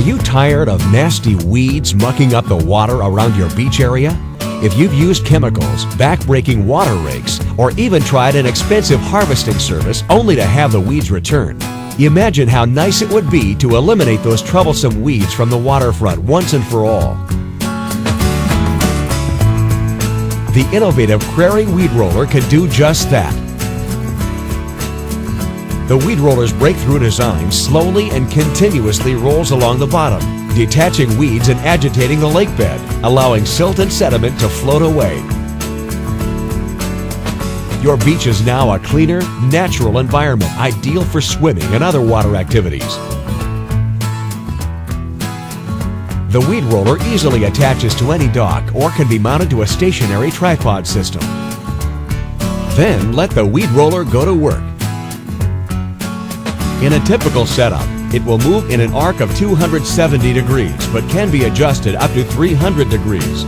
you tired of nasty weeds mucking up the water around your beach area? If you've used chemicals, back-breaking water rakes, or even tried an expensive harvesting service only to have the weeds return, imagine how nice it would be to eliminate those troublesome weeds from the waterfront once and for all. The innovative Prairie Weed Roller can do just that. The Weed Roller's breakthrough design slowly and continuously rolls along the bottom, detaching weeds and agitating the lake bed, allowing silt and sediment to float away. Your beach is now a cleaner, natural environment ideal for swimming and other water activities. The Weed Roller easily attaches to any dock or can be mounted to a stationary tripod system. Then let the Weed Roller go to work. In a typical setup, it will move in an arc of 270 degrees, but can be adjusted up to 300 degrees.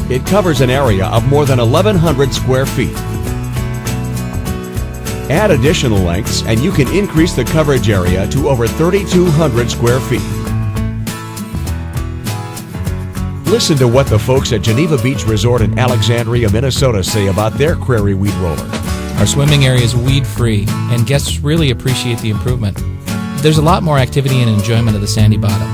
It covers an area of more than 1,100 square feet. Add additional lengths and you can increase the coverage area to over 3,200 square feet. Listen to what the folks at Geneva Beach Resort in Alexandria, Minnesota say about their Prairie Weed Roller. Our swimming area is weed-free, and guests really appreciate the improvement. There's a lot more activity and enjoyment of the sandy bottom.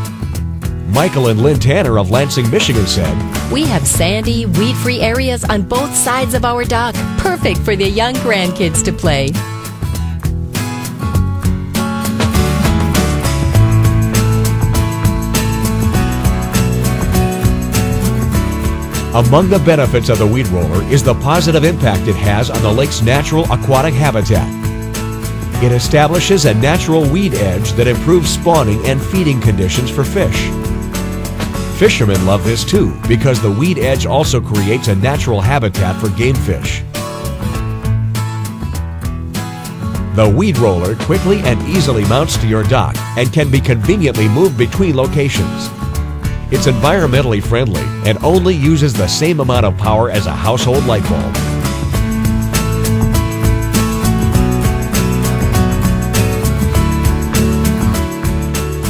Michael and Lynn Tanner of Lansing, Michigan said, "We have sandy, weed-free areas on both sides of our dock, perfect for the young grandkids to play." Among the benefits of the Weed Roller is the positive impact it has on the lake's natural aquatic habitat. It establishes a natural weed edge that improves spawning and feeding conditions for fish. Fishermen love this too because the weed edge also creates a natural habitat for game fish. The Weed Roller quickly and easily mounts to your dock and can be conveniently moved between locations. It's environmentally friendly and only uses the same amount of power as a household light bulb.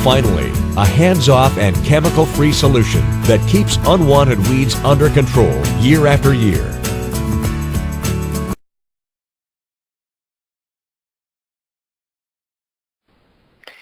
Finally, a hands-off and chemical-free solution that keeps unwanted weeds under control year after year.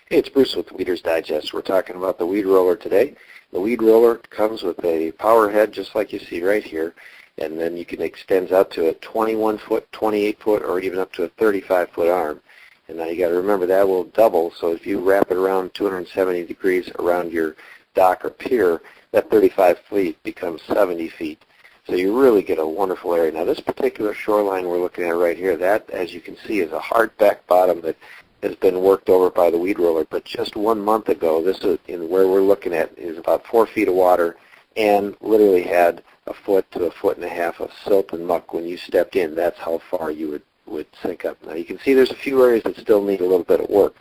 Hey, it's Bruce with Weeder's Digest. We're talking about the Weed Roller today. The Weed Roller comes with a power head just like you see right here, and then you can extend out to a 21-foot, 28-foot, or even up to a 35-foot arm. And now you got to remember that will double, so if you wrap it around 270 degrees around your dock or pier, that 35 feet becomes 70 feet. So you really get a wonderful area. Now this particular shoreline we're looking at right here, that, as you can see, is a hard back bottom that has been worked over by the Weed Roller. But just 1 month ago, this is in where we're looking at is about 4 feet of water and literally had a foot to a foot and a half of silt and muck when you stepped in. That's how far you would sink up. Now you can see there's a few areas that still need a little bit of work,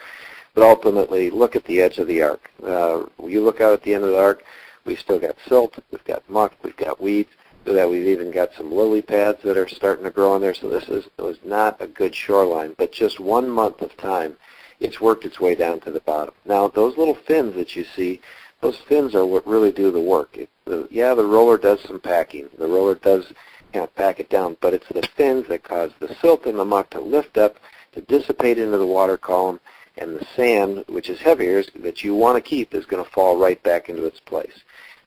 but ultimately look at the edge of the arc. You look out at the end of the arc, we've still got silt, we've got muck, we've got weeds. So that we've even got some lily pads that are starting to grow in there. So this was not a good shoreline, but just 1 month of time, it's worked its way down to the bottom. Now those little fins that you see, those fins are what really do the work. The roller does some packing. The roller does pack it down, but it's the fins that cause the silt and the muck to lift up, to dissipate into the water column, and the sand, which is heavier, that you want to keep, is going to fall right back into its place.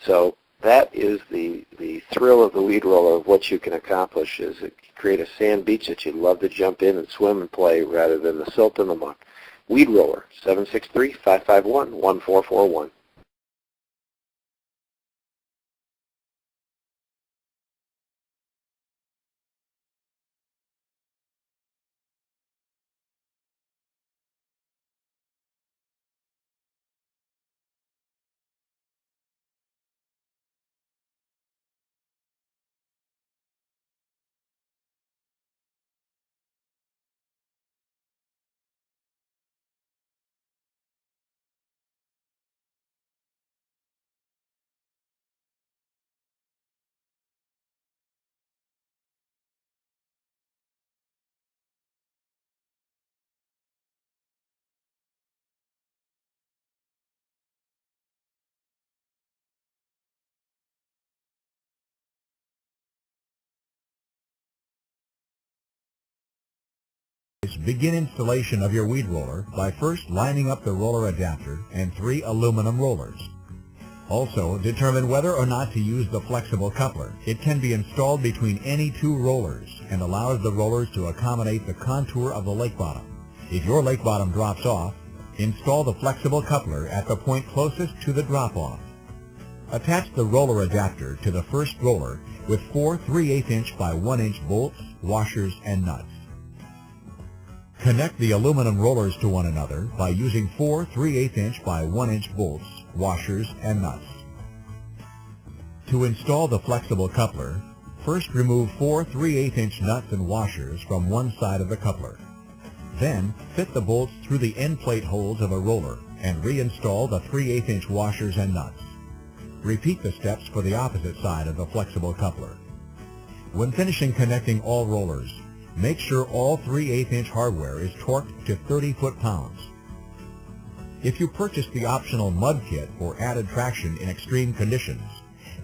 So that is the thrill of the Weed Roller, of what you can accomplish, is create a sand beach that you'd love to jump in and swim and play rather than the silt and the muck. Weed Roller, 763-551-1441. begin installation of your weed roller by first lining up the roller adapter and 3 aluminum rollers. Also, determine whether or not to use the flexible coupler. It can be installed between any 2 rollers and allows the rollers to accommodate the contour of the lake bottom. If your lake bottom drops off, install the flexible coupler at the point closest to the drop-off. Attach the roller adapter to the first roller with 4 3/8 inch by 1 inch bolts, washers, and nuts. Connect the aluminum rollers to one another by using 4 3/8 inch by 1 inch bolts, washers, and nuts. To install the flexible coupler, first remove 4 3/8 inch nuts and washers from one side of the coupler. Then, fit the bolts through the end plate holes of a roller and reinstall the 3/8 inch washers and nuts. Repeat the steps for the opposite side of the flexible coupler. When finishing connecting all rollers, make sure all 3/8 inch hardware is torqued to 30 foot-pounds. If you purchased the optional mud kit for added traction in extreme conditions,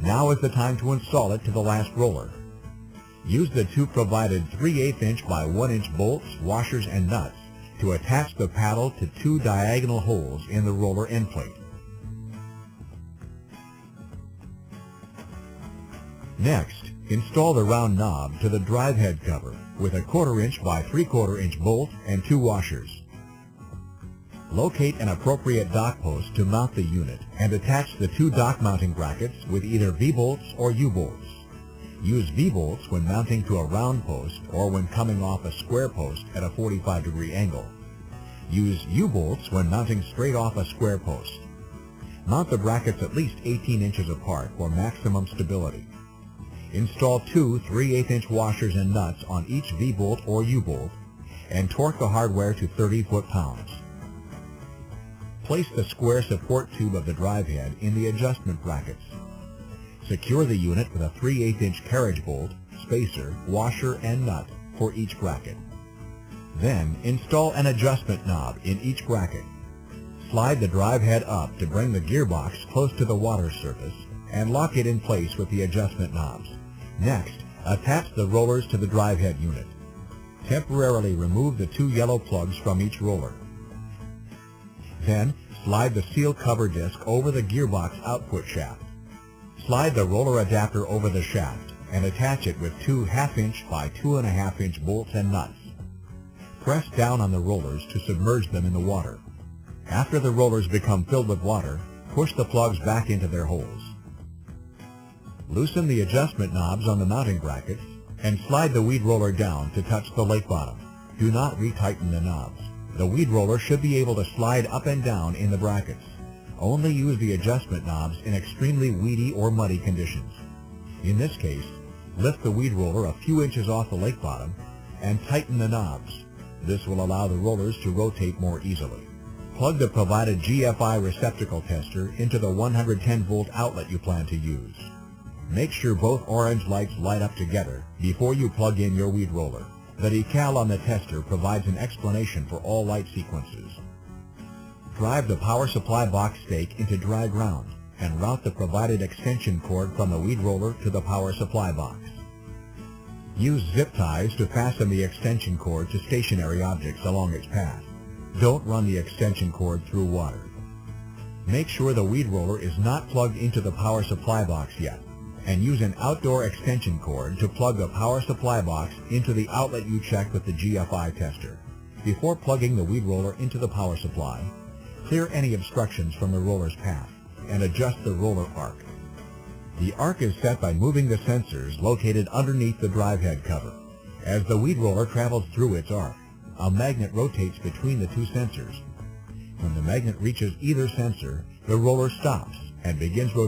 now is the time to install it to the last roller. Use the 2 provided 3/8 inch by 1 inch bolts, washers, and nuts to attach the paddle to 2 diagonal holes in the roller end plate. Next, install the round knob to the drive head cover with a 1/4 inch by 3/4 inch bolt and 2 washers. Locate an appropriate dock post to mount the unit and attach the 2 dock mounting brackets with either V-bolts or U-bolts. Use V-bolts when mounting to a round post or when coming off a square post at a 45-degree angle. Use U-bolts when mounting straight off a square post. Mount the brackets at least 18 inches apart for maximum stability. Install 2 3/8 inch washers and nuts on each V-bolt or U-bolt and torque the hardware to 30 foot-pounds. Place the square support tube of the drive head in the adjustment brackets. Secure the unit with a 3/8 inch carriage bolt, spacer, washer, and nut for each bracket. Then install an adjustment knob in each bracket. Slide the drive head up to bring the gearbox close to the water surface and lock it in place with the adjustment knobs. Next, attach the rollers to the drive head unit. Temporarily remove the 2 yellow plugs from each roller. Then, slide the seal cover disc over the gearbox output shaft. Slide the roller adapter over the shaft and attach it with 2 1/2 inch by 2.5 inch bolts and nuts. Press down on the rollers to submerge them in the water. After the rollers become filled with water, push the plugs back into their holes. Loosen the adjustment knobs on the mounting brackets and slide the weed roller down to touch the lake bottom. Do not retighten the knobs. The weed roller should be able to slide up and down in the brackets. Only use the adjustment knobs in extremely weedy or muddy conditions. In this case, lift the weed roller a few inches off the lake bottom and tighten the knobs. This will allow the rollers to rotate more easily. Plug the provided GFI receptacle tester into the 110-volt outlet you plan to use. Make sure both orange lights light up together before you plug in your weed roller. The decal on the tester provides an explanation for all light sequences. Drive the power supply box stake into dry ground and route the provided extension cord from the weed roller to the power supply box. Use zip ties to fasten the extension cord to stationary objects along its path. Don't run the extension cord through water. Make sure the weed roller is not plugged into the power supply box yet, and use an outdoor extension cord to plug the power supply box into the outlet you checked with the GFI tester. Before plugging the weed roller into the power supply, clear any obstructions from the roller's path and adjust the roller arc. The arc is set by moving the sensors located underneath the drive head cover. As the weed roller travels through its arc, a magnet rotates between the 2 sensors. When the magnet reaches either sensor, the roller stops and begins rotating.